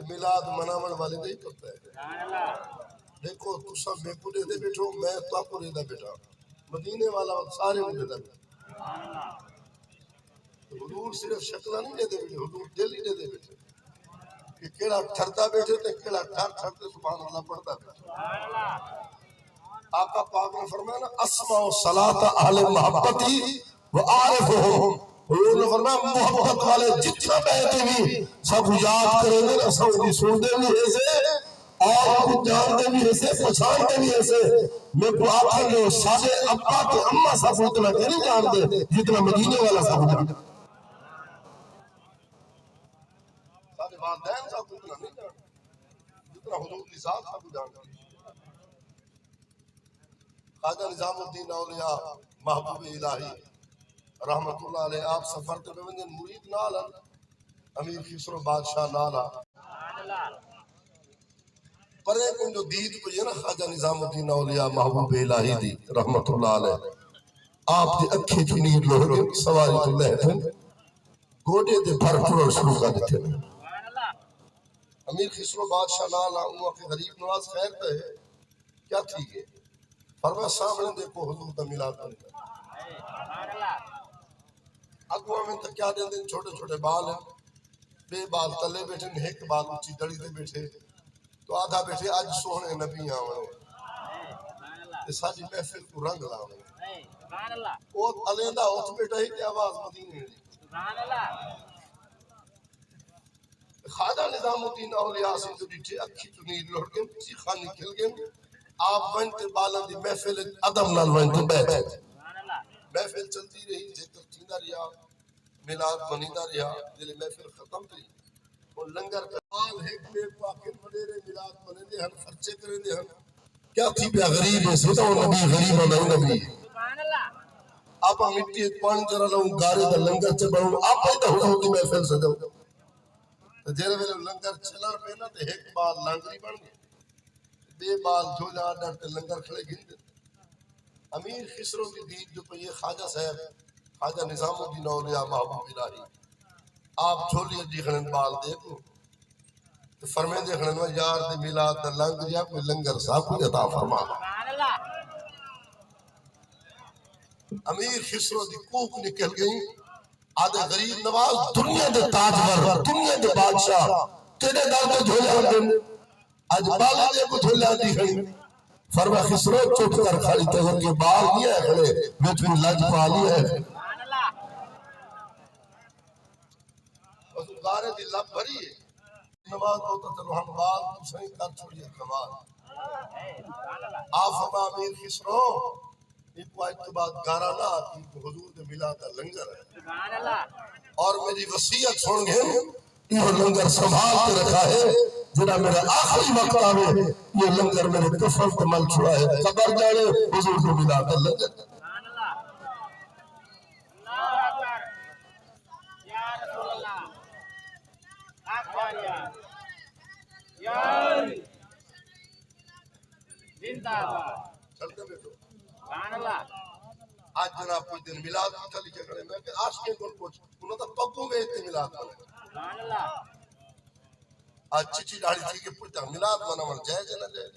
میلاد مناون والے دا ہی پتہ ہے۔ دیکھو تساں بے پورے دے بیٹھو، میں تو پورے دا بیٹھا، مدینے والا سارے مجھے دا بیٹھا۔ حضور صرف شکلہ نہیں دے دے بیٹھے، حضور دل ہی دے بیٹھے کہ کیڑا ٹھرتا بیٹھے تے کیڑا ٹھر ٹھرتے سبحان اللہ پڑھتا بیٹھے۔ آقا پاک نے فرمایا نا اسمع صلاۃ اہل محبتی و عارفہم، حضور نے فرمایا محبت والے جتنا بیٹھے بھی سب یاد کریں گے، اساں دی سنتے بھی ایسے اور کچھ جانتے بھی ایسے پہچانتے بھی ایسے۔ میں کو آقا نے سارے ابا کے اماں سب اتنا نہیں جانتے جتنا مدینے والا سب جانتے، سارے والدین سب اتنا نہیں جانتے جتنا حضور کی ذات سب جانتے۔ خواجہ نظام الدین اولیاء محبوب الہی رحمت اللہ علیہ آپ سفر تے بندن مرید نالا امیر خسرو بادشاہ نالا پرے کن جو دید کو یہ نا خواجہ نظام الدین اولیاء محبوب الہی دی رحمت اللہ علیہ آپ دی اکھی جو نیل لوگے سواری تو لہتے گوڑے دے بھر پھر شروع کر دیتے ہیں۔ امیر خسرو بادشاہ نالا انہوں کے غریب نواز خیر پہ ہے کیا تھی گئے فرما سامنے دیکھو حضور دا میلاد بنتا اگوہ میں تک کیا دیں چھوٹے چھوٹے بال ہیں، بے بال تلے بیٹھے ایک بال اچھی دڑی دے بیٹھے تو آدھا بیٹھے آج سوہنے نبی آوے اس آجی محفل کو رنگ لاوے اوت علیندہ اوت بیٹھا ہی کی آواز مدینے خواجہ نظام الدین اولیاء سے جو ڈیٹھے اکھی تو نیل لوٹ گئے سیخانی کھل گئے آپ ونتے بالان دی محفل عدم نال ونتے بیٹھے محفل چلتی رہی ذکر تھیندہ رہا میلاد بنیدہ رہا دل محفل ختم تھی اور لنگر پہال ایک بے پاکن وڈیرے میلاد بنے دے ہن خرچے کرے دے ہن کیا تھی پہ غریب ہے سیدھا وہ نبی غریب ہے نبی آپ مٹی ایک پانی جرہ لوں گارے دا لنگر چباؤں آپ ہی دا حضور دی محفل سے دو جیرے میں لنگر چلر پہنا تے ایک بار لانگری بن گئے بے بال جھولا ڈرتے لنگر کھڑے گھن دیتے۔ امیر خسرو کی دید جو پہ یہ خواجہ صاحب خواجہ نظام الدین اولیاء محبوب الہی آپ جھولی دیکھنے بال دیکھو تو فرمے دیکھنے میں یار دے میلاد دا لنگر یا کوئی لنگر صاحب کوئی عطا فرما۔ امیر خسرو دی کوک نکل گئی آدھے غریب نواز دنیا دے تاجور دنیا دے بادشاہ تیرے در دے جھولے ہوں آج بالا دے کو جھولے دی گئی فرما خسرو چوٹ کر کھڑی تغیر کے بال دیا ہے کھڑے بیٹھ میں لج پالی ہے اور گارے دی لب بھری ہے نواز ہوتا تھا ہم بال تو سہیں کر چھوڑی ہے کمال آپ فرما امیر خسرو ایک وائد کے بعد گارا نہ آتی کہ حضور دے ملاد لنگر ہے اور میری وصیت سن گئے یہ لنگر سنبھال کے رکھا ہے جنہا میرا آخری وقت آوے یہ لنگر میرے کفر کو مل چھوڑا ہے قبر جانے حضور دے ملاد لنگر چلتے بیٹھو آج جناب کوئی دن ملاد کی تھا لکھے کرے میں کہ آج کے کون پوچھ انہوں نے پگوں میں اتنے ملاد بنے آج چچی ڈاڑی تھی کہ پوچھتا ملاد بنا من جائے جائے نہ جائے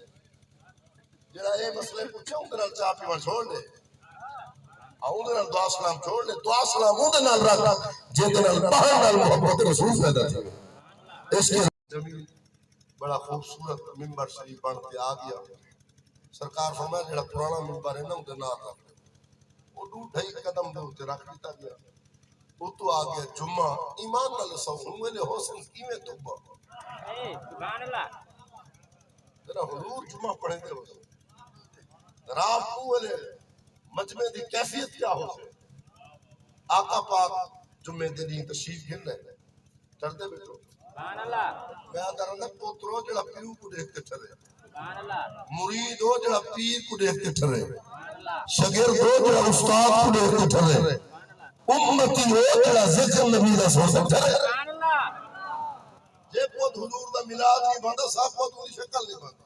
جنہا اے مسئلے پوچھا ہوں دنال چاہ پی من چھوڑ لے آؤں دنال دعا سلام چھوڑ لے دعا سلام ہوں دنال رکھ جن دنال باہر نال محبت رسول پیدا تھی اس کے زمین بڑا خوبصورت ممبر شریف بن کے آ گیا سرکار فرمایا جڑا پرانا ممبر ہے نا اندر نہ آتا وہ دو ڈھائی قدم دے ہوتے رکھ دیتا گیا وہ تو آ گیا جمعہ ایمان نہ لسا ہوئے لے حسن کیویں توبہ ذرا حضور جمعہ پڑھیں دے حسن رام ہوئے لے مجمع دی کیفیت کیا ہو سے آقا پاک جمعہ دنی تشریف گھن رہے چڑھتے بیٹھو میں آدھا رہا پوترو جڑا پیو کو دیکھ کے چلے مرید ہو جڑا پیر کو دیکھ کے ٹھرے شگرد ہو جڑا استاد کو دیکھ کے ٹھرے امتی ہو جڑا ذکر نبی دا سو سکتا ہے جے پود حضور دا ملاد نہیں باندا صاحب پود شکل نہیں باندا